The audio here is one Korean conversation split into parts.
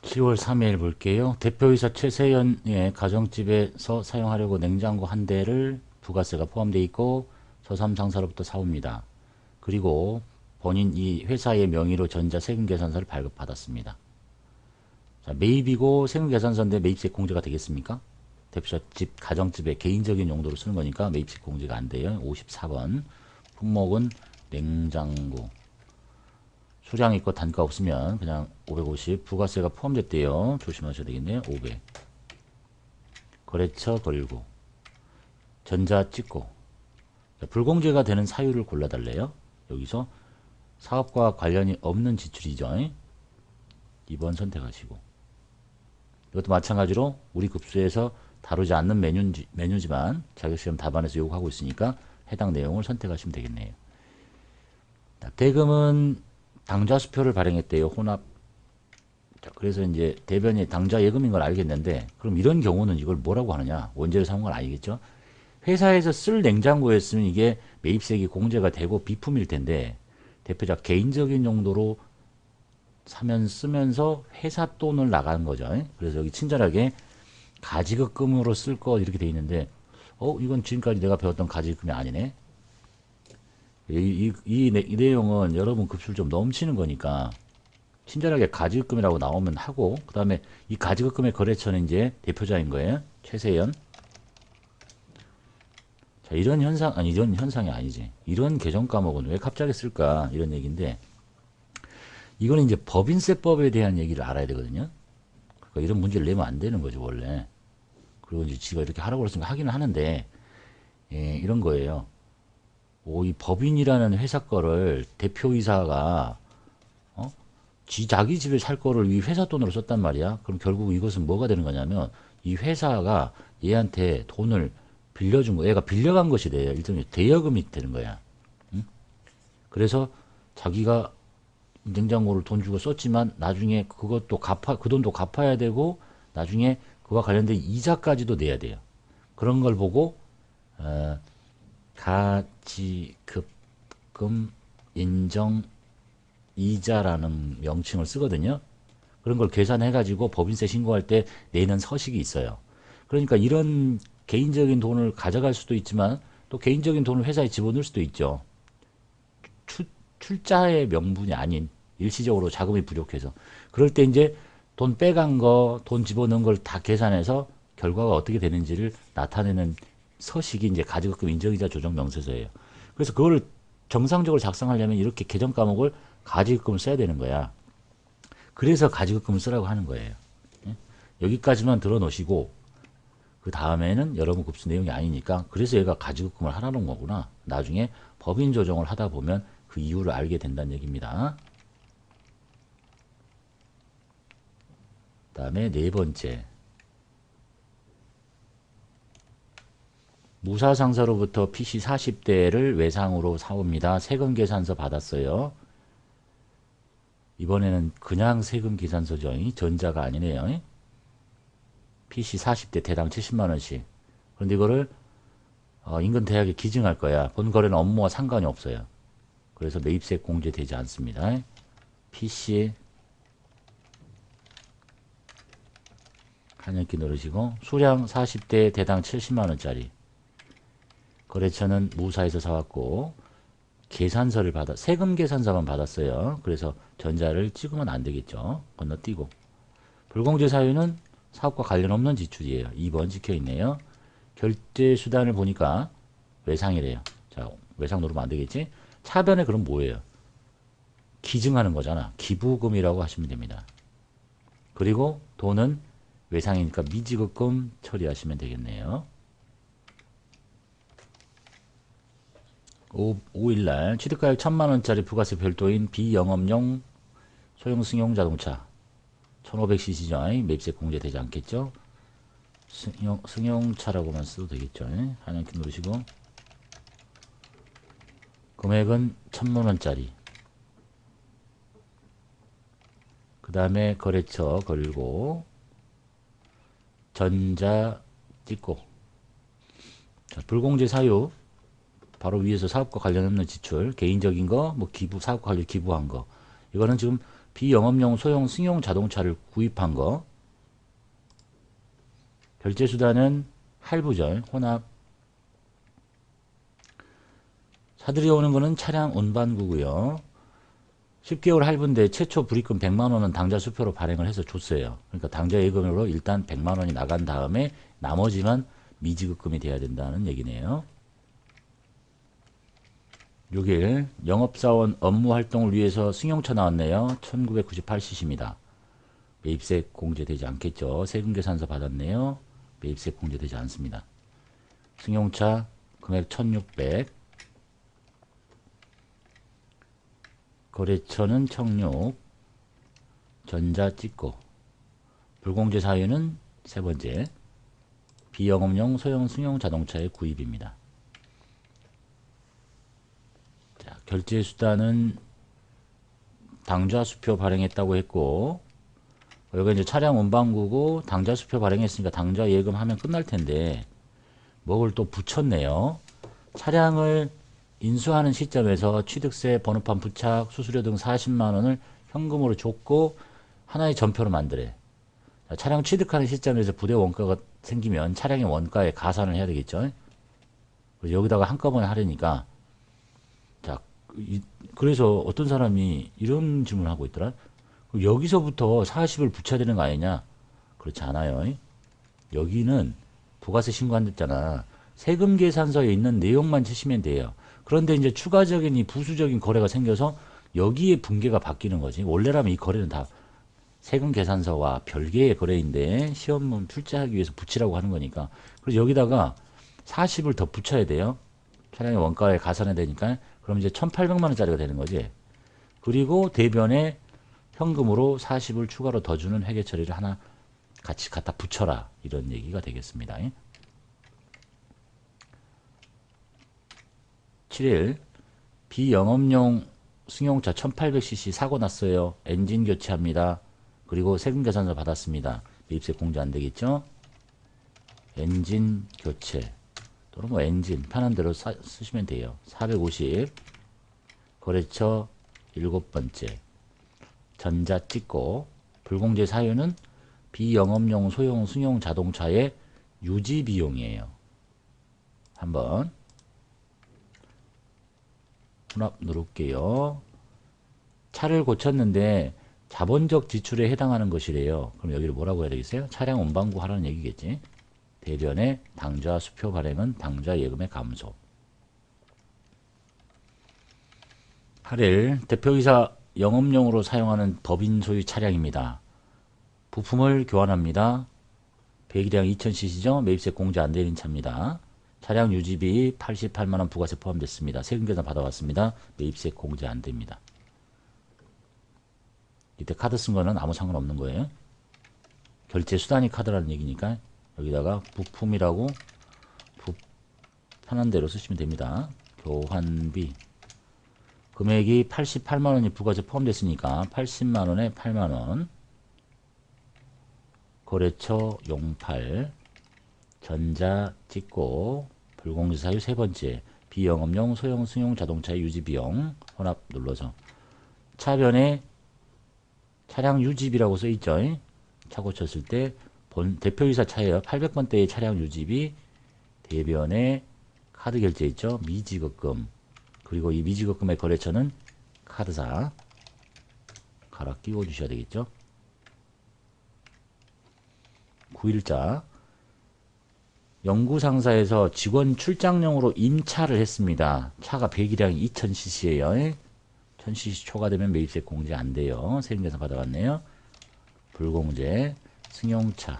10월 3일 볼게요. 대표이사 최세연의 가정집에서 사용하려고 냉장고 한 대를 부가세가 포함되어 있고 저3상사로부터 사옵니다. 그리고 본인 이 회사의 명의로 전자 세금계산서를 발급받았습니다. 자, 매입이고 세금계산서인데 매입세 공제가 되겠습니까? 대표자 집, 가정집의 개인적인 용도로 쓰는 거니까 매입세 공제가 안 돼요. 54번. 품목은 냉장고. 수량 있고 단가 없으면 그냥 550 부가세가 포함됐대요. 조심하셔야 되겠네요. 500 거래처 걸고 전자 찍고 불공제가 되는 사유를 골라달래요. 여기서 사업과 관련이 없는 지출이죠. 2번 선택하시고 이것도 마찬가지로 우리 급수에서 다루지 않는 메뉴지만 자격시험 답안에서 요구하고 있으니까 해당 내용을 선택하시면 되겠네요. 대금은 당좌수표를 발행했대요. 혼합. 자, 그래서 이제 대변이 당좌 예금인 걸 알겠는데 그럼 이런 경우는 이걸 뭐라고 하느냐? 원재료 사온 건 아니겠죠? 회사에서 쓸 냉장고였으면 이게 매입세액이 공제가 되고 비품일 텐데 대표자 개인적인 용도로 쓰면서 회사 돈을 나가는 거죠. 그래서 여기 친절하게 가지급금으로 쓸 거 이렇게 돼 있는데 이건 지금까지 내가 배웠던 가지급금이 아니네. 이 내용은 여러분 급수를 좀 넘치는 거니까 친절하게 가지급금이라고 나오면 하고 그 다음에 이 가지급금의 거래처는 이제 대표자인 거예요. 최세연. 자, 이런 현상이 아니지. 이런 개정 과목은 왜 갑자기 쓸까? 이런 얘기인데 이거는 이제 법인세법에 대한 얘기를 알아야 되거든요. 그러니까 이런 문제를 내면 안 되는 거죠, 원래. 그리고 이제 지가 이렇게 하라고 그랬으니까 하기는 하는데 이런 거예요. 이 법인이라는 회사 거를 대표이사가 자기 집에 살 거를 이 회사 돈으로 썼단 말이야. 그럼 결국 이것은 뭐가 되는 거냐면 이 회사가 얘한테 돈을 빌려준 거, 얘가 빌려간 것이 돼요. 일종의 대여금이 되는 거야. 응? 그래서 자기가 냉장고를 돈 주고 썼지만 나중에 그것도 그 돈도 갚아야 되고 나중에 그와 관련된 이자까지도 내야 돼요. 그런 걸 보고 가지급금 인정 이자라는 명칭을 쓰거든요. 그런 걸 계산해가지고 법인세 신고할 때 내는 서식이 있어요. 그러니까 이런 개인적인 돈을 가져갈 수도 있지만 또 개인적인 돈을 회사에 집어넣을 수도 있죠. 출자의 명분이 아닌 일시적으로 자금이 부족해서. 그럴 때 이제 돈 빼간 거, 돈 집어넣은 걸 다 계산해서 결과가 어떻게 되는지를 나타내는 서식이 이제 가지급금 인정이자 조정 명세서예요. 그래서 그거를 정상적으로 작성하려면 이렇게 개정 과목을 가지급금을 써야 되는 거야. 그래서 가지급금을 쓰라고 하는 거예요. 예? 여기까지만 들어 놓으시고 그 다음에는 여러분 급수 내용이 아니니까 그래서 얘가 가지급금을 하라는 거구나. 나중에 법인 조정을 하다 보면 그 이유를 알게 된다는 얘기입니다. 그 다음에 네 번째. 무사상사로부터 PC 40대를 외상으로 사옵니다. 세금계산서 받았어요. 이번에는 그냥 세금계산서죠. 전자가 아니네요. PC 40대 대당 70만원씩. 그런데 이거를 인근 대학에 기증할 거야. 본 거래는 업무와 상관이 없어요. 그래서 매입세 공제되지 않습니다. PC 한연기 누르시고 수량 40대 대당 70만원짜리. 거래처는 무사에서 사왔고 계산서를 세금 계산서만 받았어요. 그래서 전자를 찍으면 안 되겠죠. 건너뛰고 불공제 사유는 사업과 관련 없는 지출이에요. 2번 찍혀 있네요. 결제 수단을 보니까 외상이래요. 자, 외상 누르면 안 되겠지? 차변에 그럼 뭐예요? 기증하는 거잖아. 기부금이라고 하시면 됩니다. 그리고 돈은 외상이니까 미지급금 처리하시면 되겠네요. 5일날 취득가액 1000만원짜리 부가세 별도인 비영업용 소형 승용 자동차 1500cc죠. 매입세 공제되지 않겠죠. 승용차라고만 써도 되겠죠. 한연키 누르시고 금액은 1000만원짜리 그 다음에 거래처 걸고 전자 찍고 자, 불공제 사유 바로 위에서 사업과 관련 없는 지출 개인적인 거 뭐 기부 사업과 관련 기부한 거 이거는 지금 비영업용 소형 승용 자동차를 구입한 거. 결제수단은 할부죠. 혼합. 사들이 오는 거는 차량 운반구고요. 10개월 할부인데 최초 불입금 100만 원은 당좌 수표로 발행을 해서 줬어요. 그러니까 당좌 예금으로 일단 100만 원이 나간 다음에 나머지만 미지급금이 돼야 된다는 얘기네요. 6일 영업사원 업무 활동을 위해서 승용차 나왔네요. 1998cc입니다. 매입세 공제되지 않겠죠. 세금계산서 받았네요. 매입세 공제되지 않습니다. 승용차 금액 1600. 거래처는 청육. 전자 찍고. 불공제 사유는 세 번째. 비영업용 소형 승용 자동차의 구입입니다. 자, 결제 수단은 당좌 수표 발행했다고 했고, 여기 이제 차량 운반구고 당좌 수표 발행했으니까 당좌 예금하면 끝날 텐데 뭐를 또 붙였네요. 차량을 인수하는 시점에서 취득세, 번호판 부착, 수수료 등 40만 원을 현금으로 줬고 하나의 전표로 만들래. 차량 취득하는 시점에서 부대 원가가 생기면 차량의 원가에 가산을 해야 되겠죠. 여기다가 한꺼번에 하려니까 자, 그래서 어떤 사람이 이런 질문을 하고 있더라. 여기서부터 40을 붙여야 되는 거 아니냐? 그렇지 않아요. 여기는 부가세 신고 안 됐잖아. 세금 계산서에 있는 내용만 치시면 돼요. 그런데 이제 추가적인 이 부수적인 거래가 생겨서 여기에 분계가 바뀌는 거지. 원래라면 이 거래는 다 세금 계산서와 별개의 거래인데 시험문 출제하기 위해서 붙이라고 하는 거니까. 그래서 여기다가 40을 더 붙여야 돼요. 차량의 원가에 가산해야 되니까. 그럼 이제 1,800만 원짜리가 되는 거지. 그리고 대변에 현금으로 40을 추가로 더 주는 회계 처리를 하나 같이 갖다 붙여라. 이런 얘기가 되겠습니다. 7일 비영업용 승용차 1800cc 사고 났어요. 엔진 교체합니다. 그리고 세금 계산서 받았습니다. 매입세 공제 안 되겠죠? 엔진 교체 또는 뭐 엔진 편한 대로 쓰시면 돼요. 450 거래처 7번째 전자 찍고 불공제 사유는 비영업용 소형 승용 자동차의 유지 비용이에요. 한번 혼합 누를게요. 차를 고쳤는데 자본적 지출에 해당하는 것이래요. 그럼 여기를 뭐라고 해야 되겠어요? 차량 운반구 하라는 얘기겠지. 대변에 당좌 수표 발행은 당좌 예금의 감소. 8일 대표이사 영업용으로 사용하는 법인 소유 차량입니다. 부품을 교환합니다. 배기량 2000cc죠. 매입세 공제 안 되는 차입니다. 차량 유지비 88만원 부가세 포함됐습니다. 세금 계산 받아왔습니다. 매입세 공제 안 됩니다. 이때 카드 쓴 거는 아무 상관없는 거예요. 결제 수단이 카드라는 얘기니까 여기다가 부품이라고 편한 대로 쓰시면 됩니다. 교환비 금액이 88만원이 부가세 포함됐으니까 80만원에 8만원 거래처 용팔 전자 찍고 불공제 사유 세 번째 비영업용 소형 승용 자동차의 유지비용 혼합 눌러서 차변에 차량 유지비라고 써있죠. 차 고쳤을 때 대표이사 차예요. 800번대의 차량 유지비 대변에 카드 결제 있죠. 미지급금 그리고 이 미지급금의 거래처는 카드사 갈아 끼워 주셔야 되겠죠. 9일자 연구상사에서 직원 출장용으로 임차를 했습니다. 차가 배기량이 2000cc예요. 1000cc 초과되면 매입세 공제 안 돼요. 세금계산 받아갔네요. 불공제 승용차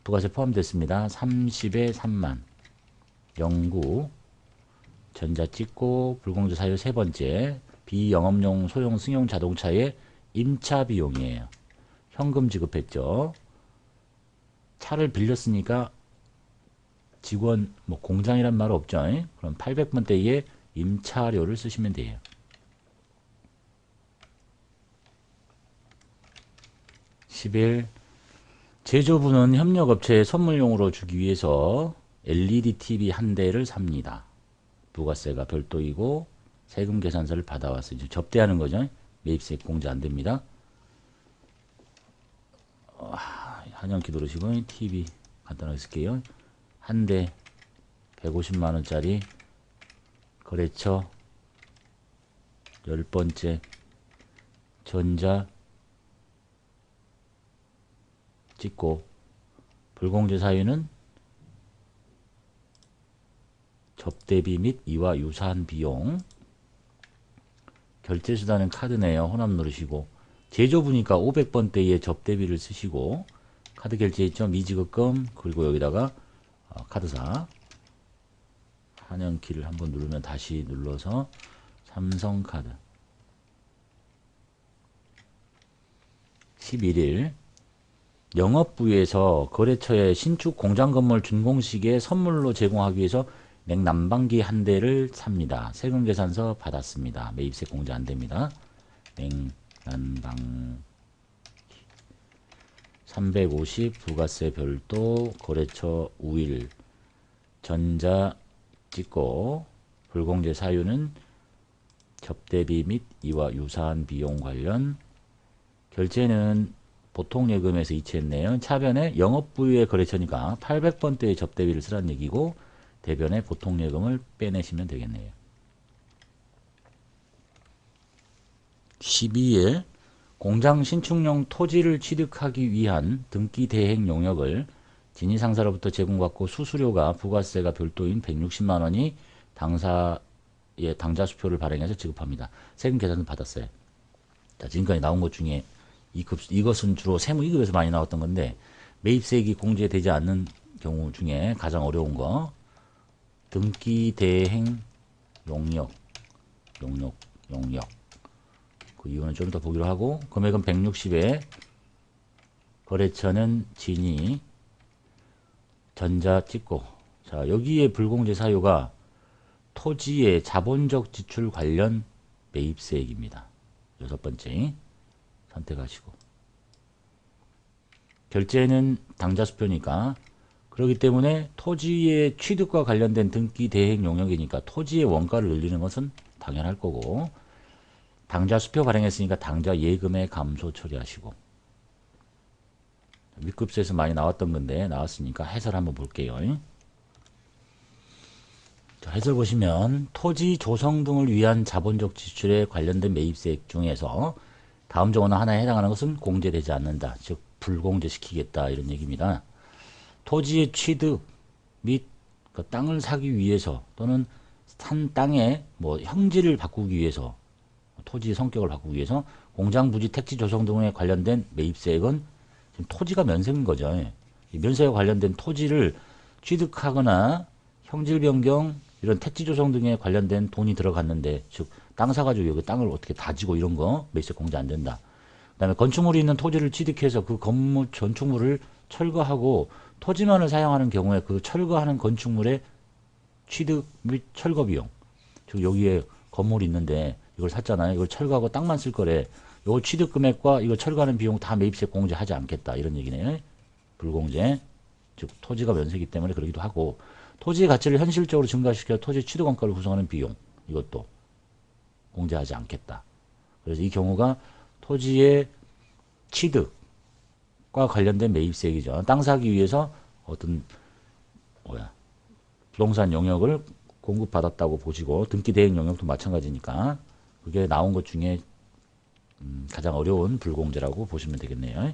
부가세 포함됐습니다. 30에 3만 영구 전자 찍고 불공제 사유 세 번째 비영업용 소형 승용 자동차의 임차 비용이에요. 현금 지급했죠. 차를 빌렸으니까 직원 뭐 공장이란 말 없죠. 그럼 800번대에 임차료를 쓰시면 돼요. 10일 제조부는 협력업체에 선물용으로 주기 위해서 LED TV 한 대를 삽니다. 부가세가 별도이고 세금 계산서를 받아와서 이제 접대하는 거죠. 매입세액 공제 안 됩니다. 한영키 누르시고 TV 간단하게 쓸게요. 한 대 150만원짜리 거래처 10번째 전자 찍고 불공제 사유는 접대비 및 이와 유사한 비용. 결제수단은 카드네요. 혼합 누르시고 제조부니까 500번대의 접대비를 쓰시고 카드 결제 있죠. 미지급금 그리고 여기다가 카드사 한영키를 한번 누르면 다시 눌러서 삼성카드 11일 영업부에서 거래처에 신축 공장건물 준공식에 선물로 제공하기 위해서 냉난방기 한 대를 삽니다. 세금계산서 받았습니다. 매입세 공제 안됩니다. 냉난방 350 부가세 별도 거래처 우일 전자 찍고 불공제 사유는 접대비 및 이와 유사한 비용 관련. 결제는 보통예금에서 이체했네요. 차변에 영업부의 거래처니까 800번대의 접대비를 쓰라는 얘기고 대변에 보통예금을 빼내시면 되겠네요. 12일 공장 신축용 토지를 취득하기 위한 등기 대행 용역을 진위상사로부터 제공받고 수수료가 부가세가 별도인 160만원이 당사의 당자수표를 발행해서 지급합니다. 세금 계산은 받았어요. 자, 지금까지 나온 것 중에 이것은 주로 세무 2급에서 많이 나왔던 건데 매입세액이 공제되지 않는 경우 중에 가장 어려운 거 등기 대행 용역 그 이유는 좀 더 보기로 하고 금액은 160에 거래처는 진위 전자 찍고. 자, 여기에 불공제 사유가 토지의 자본적 지출 관련 매입세액입니다. 6번째 선택하시고 결제는 당자수표니까 그렇기 때문에 토지의 취득과 관련된 등기 대행 용역이니까 토지의 원가를 늘리는 것은 당연할 거고 당자수표 발행했으니까 당자 예금의 감소 처리하시고 윗급세에서 많이 나왔던 건데 나왔으니까 해설 한번 볼게요. 자, 해설 보시면 토지 조성 등을 위한 자본적 지출에 관련된 매입세액 중에서 다음 조건 하나에 해당하는 것은 공제되지 않는다. 즉 불공제시키겠다 이런 얘기입니다. 토지의 취득 및 그 땅을 사기 위해서 또는 산 땅의 뭐 형질을 바꾸기 위해서 토지의 성격을 바꾸기 위해서 공장 부지 택지 조성 등에 관련된 매입세액은 지금 토지가 면세인 거죠. 이 면세와 관련된 토지를 취득하거나 형질 변경 이런 택지 조성 등에 관련된 돈이 들어갔는데 즉 땅 사가지고 여기 땅을 어떻게 다지고 이런 거 매입세 공제 안 된다. 그 다음에 건축물이 있는 토지를 취득해서 그 건물 건축물을 철거하고 토지만을 사용하는 경우에 그 철거하는 건축물의 취득 및 철거 비용 즉 여기에 건물이 있는데 이걸 샀잖아요. 이걸 철거하고 땅만 쓸 거래. 요 취득 금액과 이거 철거하는 비용 다 매입세 공제하지 않겠다 이런 얘기네요. 불공제 즉 토지가 면세이기 때문에 그러기도 하고 토지의 가치를 현실적으로 증가시켜 토지 취득 원가를 구성하는 비용 이것도 공제하지 않겠다. 그래서 이 경우가 토지의 취득과 관련된 매입세액이죠. 땅 사기 위해서 어떤 부동산 용역을 공급받았다고 보시고 등기 대행 용역도 마찬가지니까 그게 나온 것 중에 가장 어려운 불공제라고 보시면 되겠네요.